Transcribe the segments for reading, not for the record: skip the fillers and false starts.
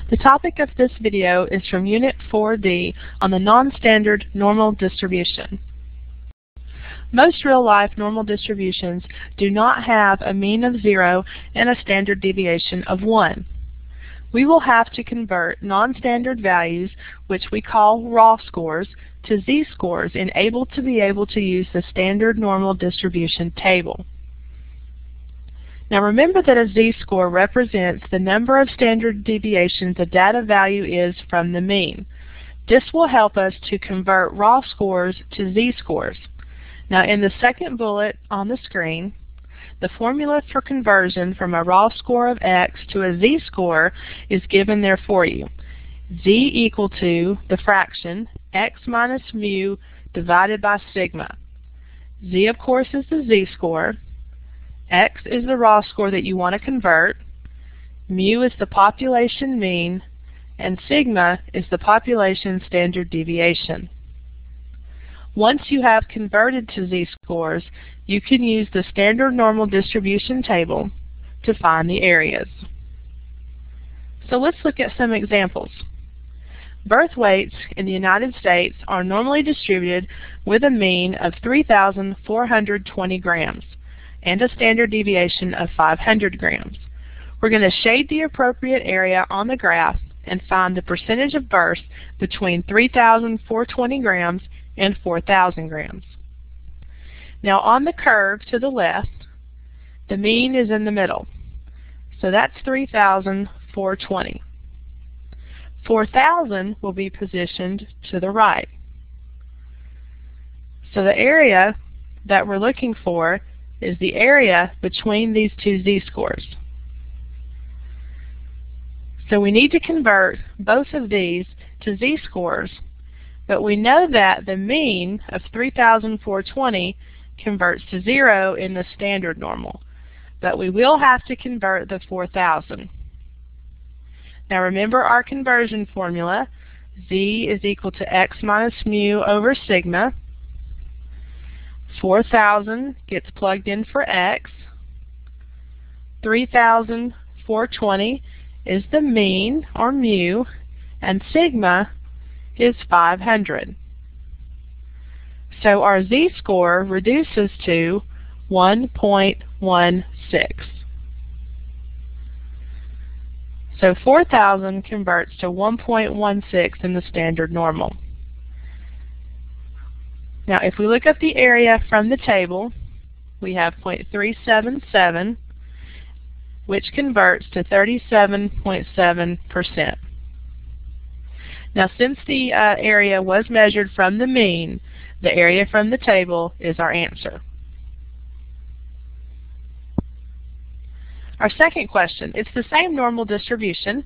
The topic of this video is from Unit 4D on the non-standard normal distribution. Most real-life normal distributions do not have a mean of 0 and a standard deviation of 1. We will have to convert non-standard values, which we call raw scores, to z-scores in able to use the standard normal distribution table. Now remember that a z-score represents the number of standard deviations a data value is from the mean. This will help us to convert raw scores to z-scores. Now in the second bullet on the screen, the formula for conversion from a raw score of x to a z-score is given there for you. Z equal to the fraction x minus mu divided by sigma. Z of course is the z-score. X is the raw score that you want to convert, mu is the population mean, and sigma is the population standard deviation. Once you have converted to z-scores, you can use the standard normal distribution table to find the areas. So let's look at some examples. Birth weights in the United States are normally distributed with a mean of 3,420 grams. And a standard deviation of 500 grams. We're going to shade the appropriate area on the graph and find the percentage of births between 3,420 grams and 4,000 grams. Now on the curve to the left, the mean is in the middle. So that's 3,420. 4,000 will be positioned to the right. So the area that we're looking for is the area between these two z-scores. So we need to convert both of these to z-scores, but we know that the mean of 3,420 converts to 0 in the standard normal, but we will have to convert the 4,000. Now remember our conversion formula, z is equal to x minus mu over sigma. 4,000 gets plugged in for x. 3,420 is the mean, or mu, and sigma is 500. So our z-score reduces to 1.16. So 4,000 converts to 1.16 in the standard normal. Now if we look at the area from the table, we have 0.377, which converts to 37.7%. Now since the area was measured from the mean, the area from the table is our answer. Our second question, it's the same normal distribution,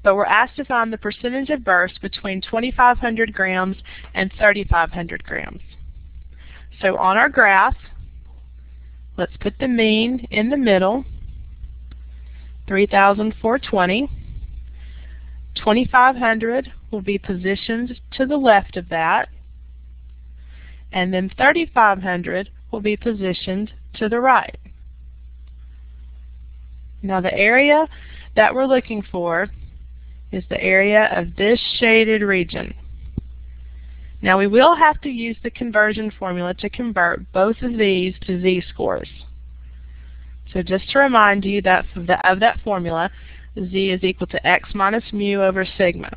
but we're asked to find the percentage of births between 2,500 grams and 3,500 grams. So on our graph, let's put the mean in the middle, 3,420. 2,500 will be positioned to the left of that, and then 3,500 will be positioned to the right. Now the area that we're looking for is the area of this shaded region. Now we will have to use the conversion formula to convert both of these to z-scores. So just to remind you that of that formula, z is equal to x minus mu over sigma.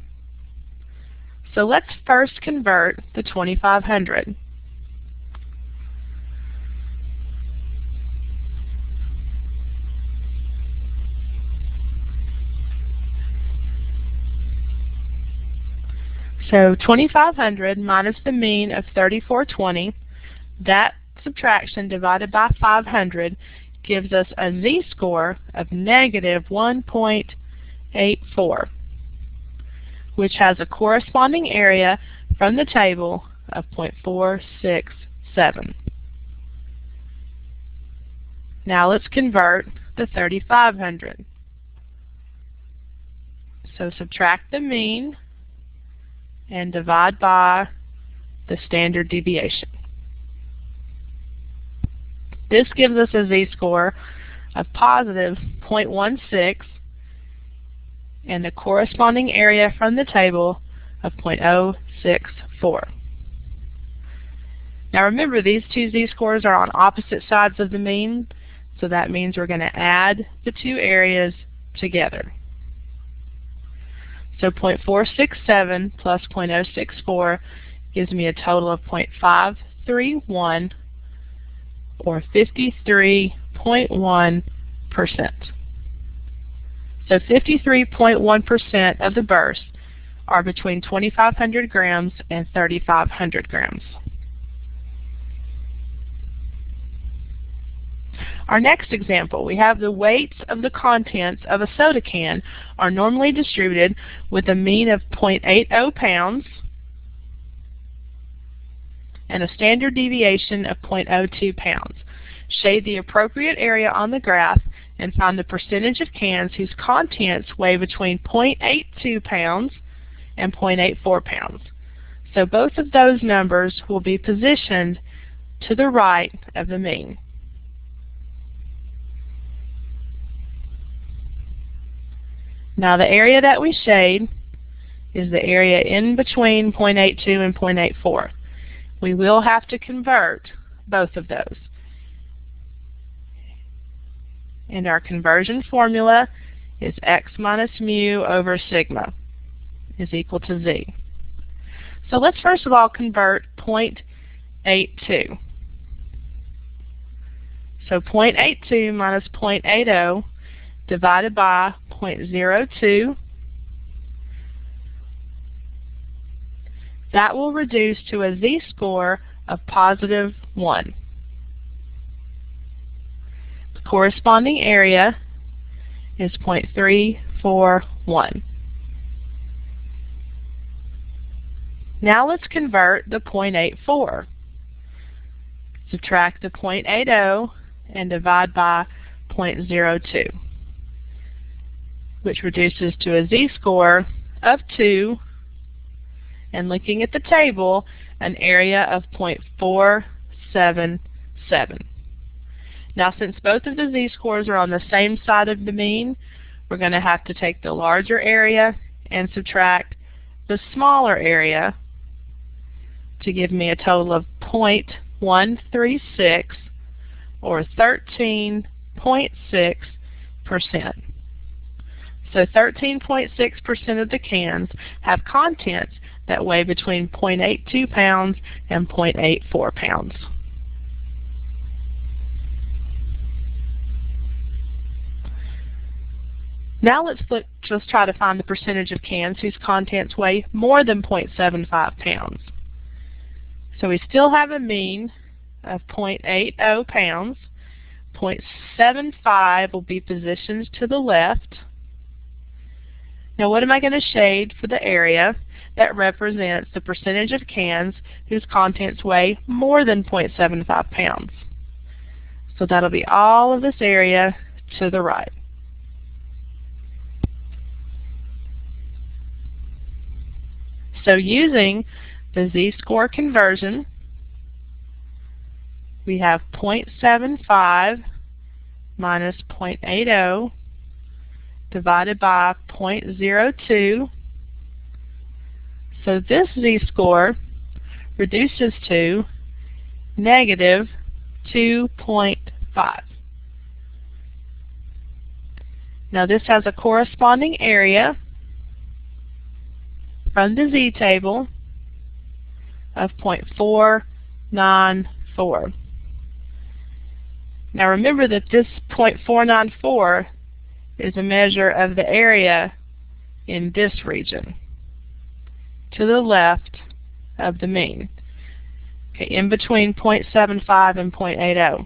So let's first convert the 2,500. So 2,500 minus the mean of 3,420, that subtraction divided by 500 gives us a z-score of negative 1.84, which has a corresponding area from the table of 0.467. Now let's convert the 3,500. So subtract the mean and divide by the standard deviation. This gives us a z-score of positive 0.16 and the corresponding area from the table of 0.064. Now remember, these two z-scores are on opposite sides of the mean, so that means we're going to add the two areas together. So 0.467 plus 0.064 gives me a total of 0.531, or 53.1%. So 53.1% of the bursts are between 2,500 grams and 3,500 grams. Our next example, we have the weights of the contents of a soda can are normally distributed with a mean of 0.80 pounds and a standard deviation of 0.02 pounds. Shade the appropriate area on the graph and find the percentage of cans whose contents weigh between 0.82 pounds and 0.84 pounds. So both of those numbers will be positioned to the right of the mean. Now the area that we shade is the area in between 0.82 and 0.84. We will have to convert both of those. And our conversion formula is x minus mu over sigma is equal to z. So let's first of all convert 0.82. So 0.82 minus 0.80 divided by 0.02, that will reduce to a z-score of positive 1. The corresponding area is 0.341. Now let's convert the 0.84. Subtract the 0.80 and divide by 0.02. Which reduces to a z-score of 2, and looking at the table, an area of 0.477. Now since both of the z-scores are on the same side of the mean, we're going to have to take the larger area and subtract the smaller area to give me a total of 0.136, or 13.6%. So 13.6% of the cans have contents that weigh between 0.82 pounds and 0.84 pounds. Now let's try to find the percentage of cans whose contents weigh more than 0.75 pounds. So we still have a mean of 0.80 pounds. 0.75 will be positioned to the left. Now what am I going to shade for the area that represents the percentage of cans whose contents weigh more than 0.75 pounds? So that'll be all of this area to the right. So using the z-score conversion, we have 0.75 minus 0.80 divided by 0.02. So this z-score reduces to negative 2.5. Now this has a corresponding area from the z-table of 0.494. Now remember that this 0.494 is a measure of the area in this region to the left of the mean, okay, in between 0.75 and 0.80.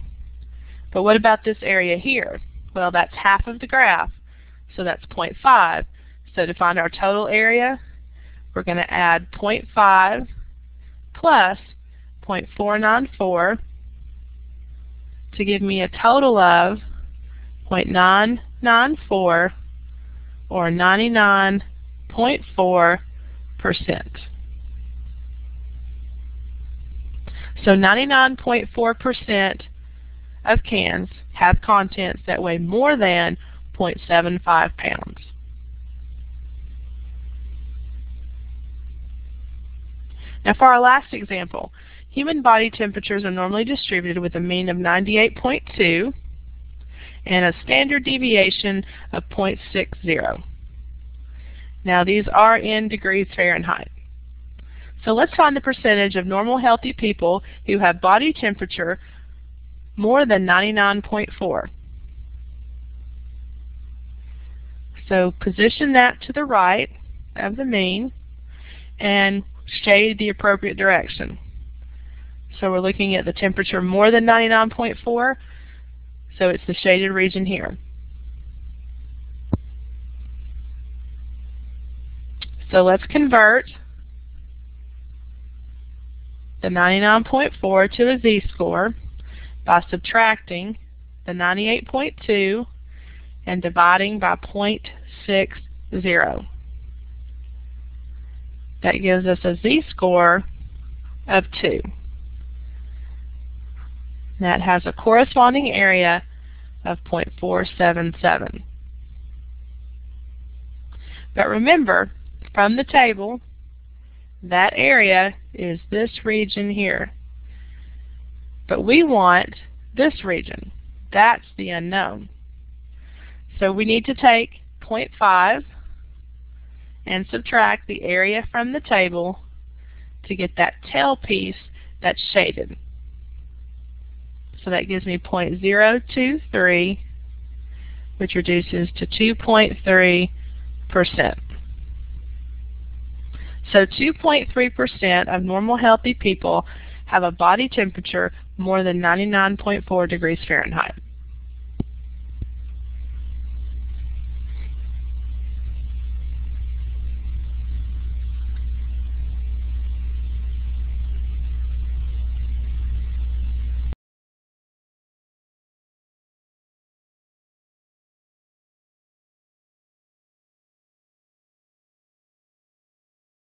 But what about this area here? Well, that's half of the graph, so that's 0.5. So to find our total area, we're going to add 0.5 plus 0.494 to give me a total of 0.994, or 99.4%. So 99.4% of cans have contents that weigh more than 0.75 pounds. Now for our last example, human body temperatures are normally distributed with a mean of 98.2 and a standard deviation of 0.60. Now these are in degrees Fahrenheit. So let's find the percentage of normal healthy people who have body temperature more than 99.4. So position that to the right of the mean and shade the appropriate direction. So we're looking at the temperature more than 99.4, so it's the shaded region here. So let's convert the 99.4 to a z-score by subtracting the 98.2 and dividing by 0.60. That gives us a z-score of 2. That has a corresponding area of 0.477. But remember, from the table, that area is this region here. But we want this region. That's the unknown. So we need to take 0.5 and subtract the area from the table to get that tail piece that's shaded. So that gives me 0.023, which reduces to 2.3%. So 2.3% of normal healthy people have a body temperature more than 99.4 degrees Fahrenheit.